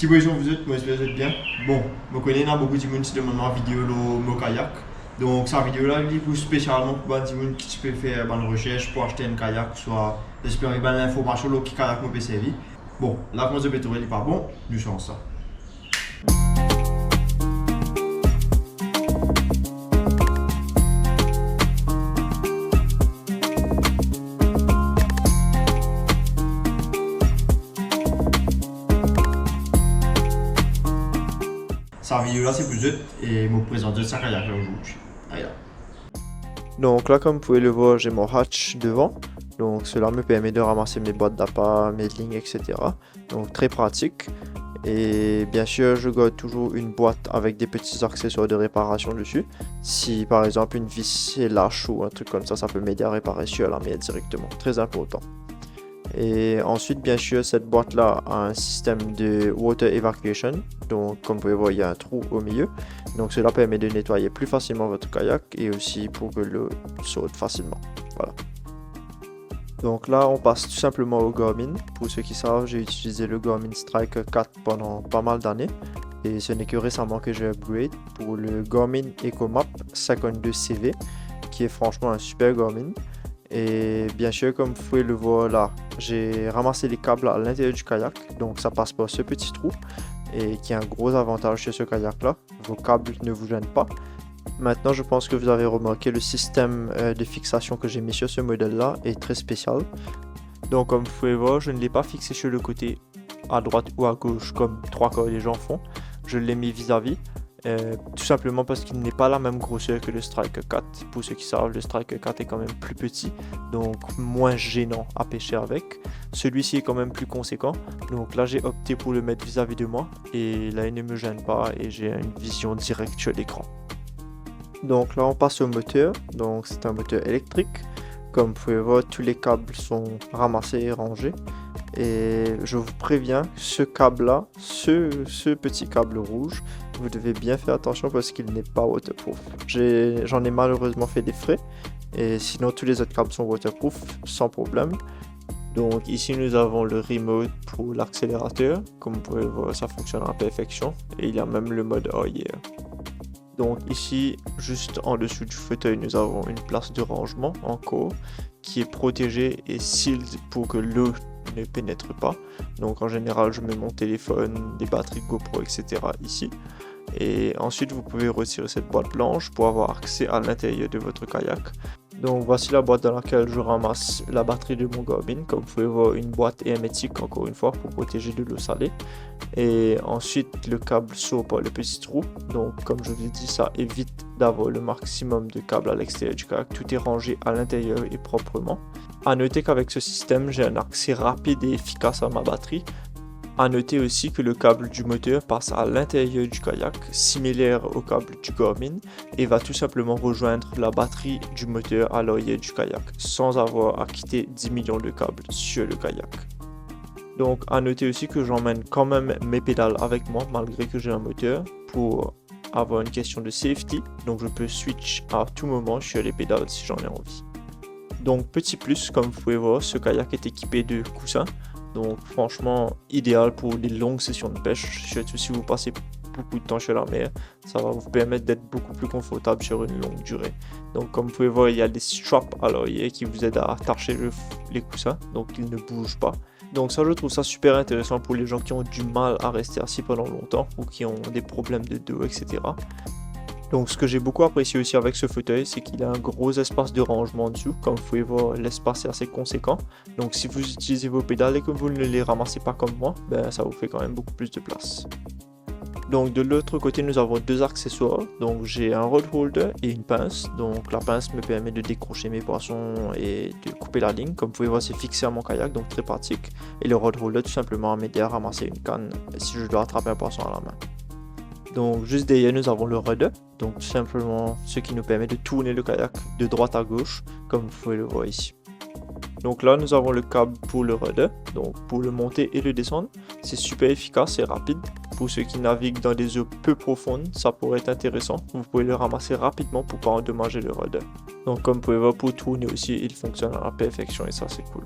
Petite position vous êtes, moi j'espère que vous êtes bien. Bon, je connais beaucoup de monde qui demande en vidéo le kayak. Donc cette vidéo là, il est spécialement pour les gens qui peuvent faire une recherche pour acheter un kayak, soit j'espère que l'information qui kayak peut servir. Bon, la commence de pétrole n'est pas bon, du chance ça. Cette vidéo là c'est plus eux et je vous présente ça kayak aujourd'hui. Allez là. Donc là, comme vous pouvez le voir, j'ai mon hatch devant. Donc cela me permet de ramasser mes boîtes d'appât, mes lignes, etc. Donc très pratique. Et bien sûr, je garde toujours une boîte avec des petits accessoires de réparation dessus. Si par exemple une vis est lâche ou un truc comme ça peut m'aider à réparer sur la mienne directement. Très important. Et ensuite, bien sûr, cette boîte-là a un système de water evacuation. Donc, comme vous pouvez voir, il y a un trou au milieu. Donc, cela permet de nettoyer plus facilement votre kayak et aussi pour que l'eau saute facilement. Voilà. Donc là, on passe tout simplement au Garmin. Pour ceux qui savent, j'ai utilisé le Garmin Strike 4 pendant pas mal d'années. Et ce n'est que récemment que j'ai upgrade pour le Garmin EcoMap 52CV, qui est franchement un super Garmin. Et bien sûr, comme vous pouvez le voir là, j'ai ramassé les câbles à l'intérieur du kayak. Donc ça passe par ce petit trou. Et qui est un gros avantage sur ce kayak là. Vos câbles ne vous gênent pas. Maintenant, je pense que vous avez remarqué le système de fixation que j'ai mis sur ce modèle là est très spécial. Donc comme vous pouvez voir, je ne l'ai pas fixé sur le côté à droite ou à gauche comme trois quarts des gens font. Je l'ai mis vis-à-vis. Tout simplement parce qu'il n'est pas la même grosseur que le Strike 4. Pour ceux qui savent, le Strike 4 est quand même plus petit, donc moins gênant à pêcher avec. Celui-ci est quand même plus conséquent, donc là j'ai opté pour le mettre vis-à-vis de moi et là il ne me gêne pas et j'ai une vision directe sur l'écran. Donc là on passe au moteur, donc c'est un moteur électrique. Comme vous pouvez voir, tous les câbles sont ramassés et rangés. Et je vous préviens, ce câble là, ce petit câble rouge, vous devez bien faire attention parce qu'il n'est pas waterproof. J'en ai malheureusement fait des frais, et sinon tous les autres câbles sont waterproof sans problème. Donc ici nous avons le remote pour l'accélérateur, comme vous pouvez voir ça fonctionne à perfection, et il y a même le mode arrière. Donc ici, juste en dessous du fauteuil, nous avons une place de rangement encore qui est protégée et sealed pour que l'eau ne pénètre pas. Donc en général, je mets mon téléphone, des batteries GoPro, etc. ici. Et ensuite, vous pouvez retirer cette boîte blanche pour avoir accès à l'intérieur de votre kayak. Donc voici la boîte dans laquelle je ramasse la batterie de mon Garmin. Comme vous pouvez voir, une boîte hermétique encore une fois pour protéger de l'eau salée. Et ensuite le câble sort par le petit trou. Donc comme je vous ai dit, ça évite d'avoir le maximum de câbles à l'extérieur du kayak. Tout est rangé à l'intérieur et proprement. A noter qu'avec ce système, j'ai un accès rapide et efficace à ma batterie. A noter aussi que le câble du moteur passe à l'intérieur du kayak, similaire au câble du Garmin, et va tout simplement rejoindre la batterie du moteur à l'arrière du kayak, sans avoir à quitter 10 millions de câbles sur le kayak. Donc à noter aussi que j'emmène quand même mes pédales avec moi, malgré que j'ai un moteur, pour avoir une question de safety, donc je peux switch à tout moment sur les pédales si j'en ai envie. Donc petit plus, comme vous pouvez voir, ce kayak est équipé de coussins. Donc franchement idéal pour les longues sessions de pêche, surtout si vous passez beaucoup de temps sur la mer, ça va vous permettre d'être beaucoup plus confortable sur une longue durée. Donc comme vous pouvez voir, il y a des straps à l'arrière qui vous aident à attacher les coussins, donc ils ne bougent pas. Donc ça, je trouve ça super intéressant pour les gens qui ont du mal à rester assis pendant longtemps ou qui ont des problèmes de dos, etc. Donc ce que j'ai beaucoup apprécié aussi avec ce fauteuil, c'est qu'il a un gros espace de rangement en dessous. Comme vous pouvez voir, l'espace est assez conséquent. Donc si vous utilisez vos pédales et que vous ne les ramassez pas comme moi, ben, ça vous fait quand même beaucoup plus de place. Donc de l'autre côté, nous avons deux accessoires. Donc j'ai un rod holder et une pince. Donc la pince me permet de décrocher mes poissons et de couper la ligne. Comme vous pouvez voir, c'est fixé à mon kayak, donc très pratique. Et le rod holder tout simplement m'aider à ramasser une canne si je dois attraper un poisson à la main. Donc juste derrière nous avons le rudder, donc tout simplement ce qui nous permet de tourner le kayak de droite à gauche, comme vous pouvez le voir ici. Donc là nous avons le câble pour le rudder, donc pour le monter et le descendre. C'est super efficace et rapide. Pour ceux qui naviguent dans des eaux peu profondes, ça pourrait être intéressant. Vous pouvez le ramasser rapidement pour ne pas endommager le rudder. Donc comme vous pouvez voir, pour tourner aussi, il fonctionne à la perfection et ça c'est cool.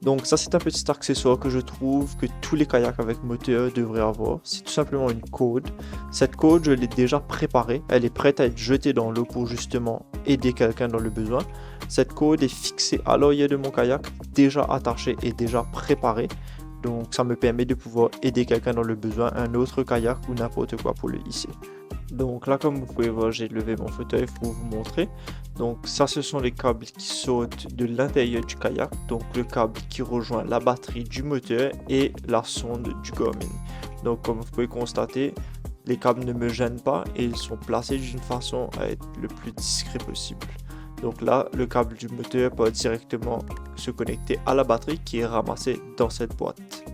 Donc ça c'est un petit accessoire que je trouve que tous les kayaks avec moteur devraient avoir. C'est tout simplement une corde. Cette corde je l'ai déjà préparée. Elle est prête à être jetée dans l'eau pour justement aider quelqu'un dans le besoin. Cette corde est fixée à l'œillet de mon kayak, déjà attachée et déjà préparée. Donc ça me permet de pouvoir aider quelqu'un dans le besoin, un autre kayak ou n'importe quoi pour le hisser. Donc là comme vous pouvez voir j'ai levé mon fauteuil pour vous montrer. Donc ça ce sont les câbles qui sortent de l'intérieur du kayak. Donc le câble qui rejoint la batterie du moteur et la sonde du Garmin. Donc comme vous pouvez constater, les câbles ne me gênent pas et ils sont placés d'une façon à être le plus discret possible. Donc là, le câble du moteur peut directement se connecter à la batterie qui est ramassée dans cette boîte.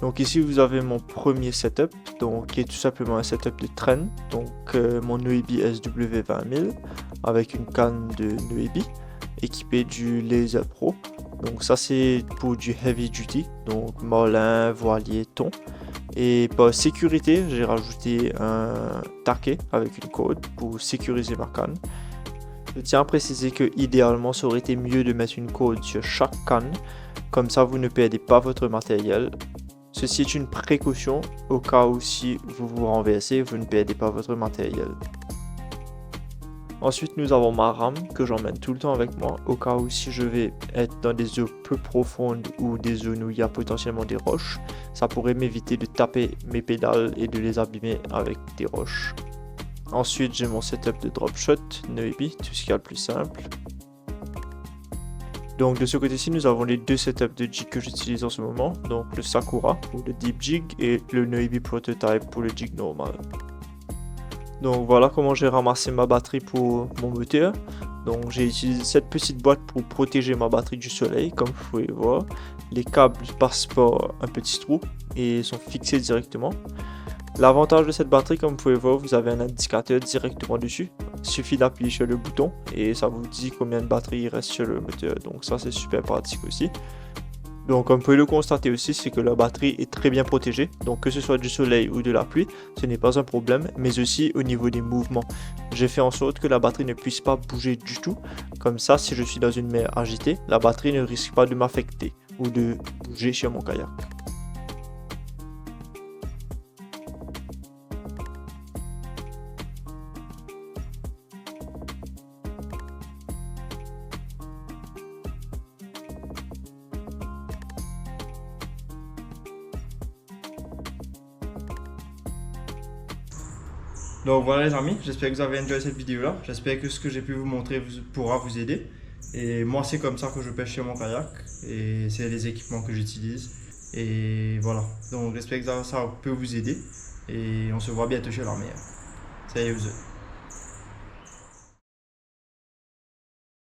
Donc ici, vous avez mon premier setup, donc qui est tout simplement un setup de traîne. Donc mon Noebi SW20000 avec une canne de Noebi équipée du Laser Pro. Donc ça c'est pour du heavy duty, donc marlin, voilier, thon. Et par sécurité, j'ai rajouté un taquet avec une corde pour sécuriser ma canne. Je tiens à préciser que idéalement, ça aurait été mieux de mettre une corde sur chaque canne, comme ça vous ne perdez pas votre matériel. Ceci est une précaution au cas où si vous vous renversez, vous ne perdez pas votre matériel. Ensuite, nous avons ma rame que j'emmène tout le temps avec moi au cas où si je vais être dans des eaux peu profondes ou des zones où il y a potentiellement des roches, ça pourrait m'éviter de taper mes pédales et de les abîmer avec des roches. Ensuite, j'ai mon setup de drop shot, Noebi, tout ce qu'il y a le plus simple. Donc de ce côté-ci, nous avons les deux setups de jig que j'utilise en ce moment, donc le Sakura pour le deep jig et le Noebi Prototype pour le jig normal. Donc voilà comment j'ai ramassé ma batterie pour mon moteur. Donc j'ai utilisé cette petite boîte pour protéger ma batterie du soleil, comme vous pouvez voir. Les câbles passent par un petit trou et sont fixés directement. L'avantage de cette batterie, comme vous pouvez voir, vous avez un indicateur directement dessus. Il suffit d'appuyer sur le bouton et ça vous dit combien de batterie il reste sur le moteur. Donc ça c'est super pratique aussi. Donc comme vous pouvez le constater aussi, c'est que la batterie est très bien protégée. Donc que ce soit du soleil ou de la pluie, ce n'est pas un problème, mais aussi au niveau des mouvements. J'ai fait en sorte que la batterie ne puisse pas bouger du tout. Comme ça, si je suis dans une mer agitée, la batterie ne risque pas de m'affecter ou de bouger sur mon kayak. Donc voilà les amis, j'espère que vous avez enjoyé cette vidéo là, j'espère que ce que j'ai pu vous montrer pourra vous aider. Et moi c'est comme ça que je pêche sur mon kayak et c'est les équipements que j'utilise. Et voilà, donc j'espère que ça peut vous aider et on se voit bientôt sur la mer. Salut vous.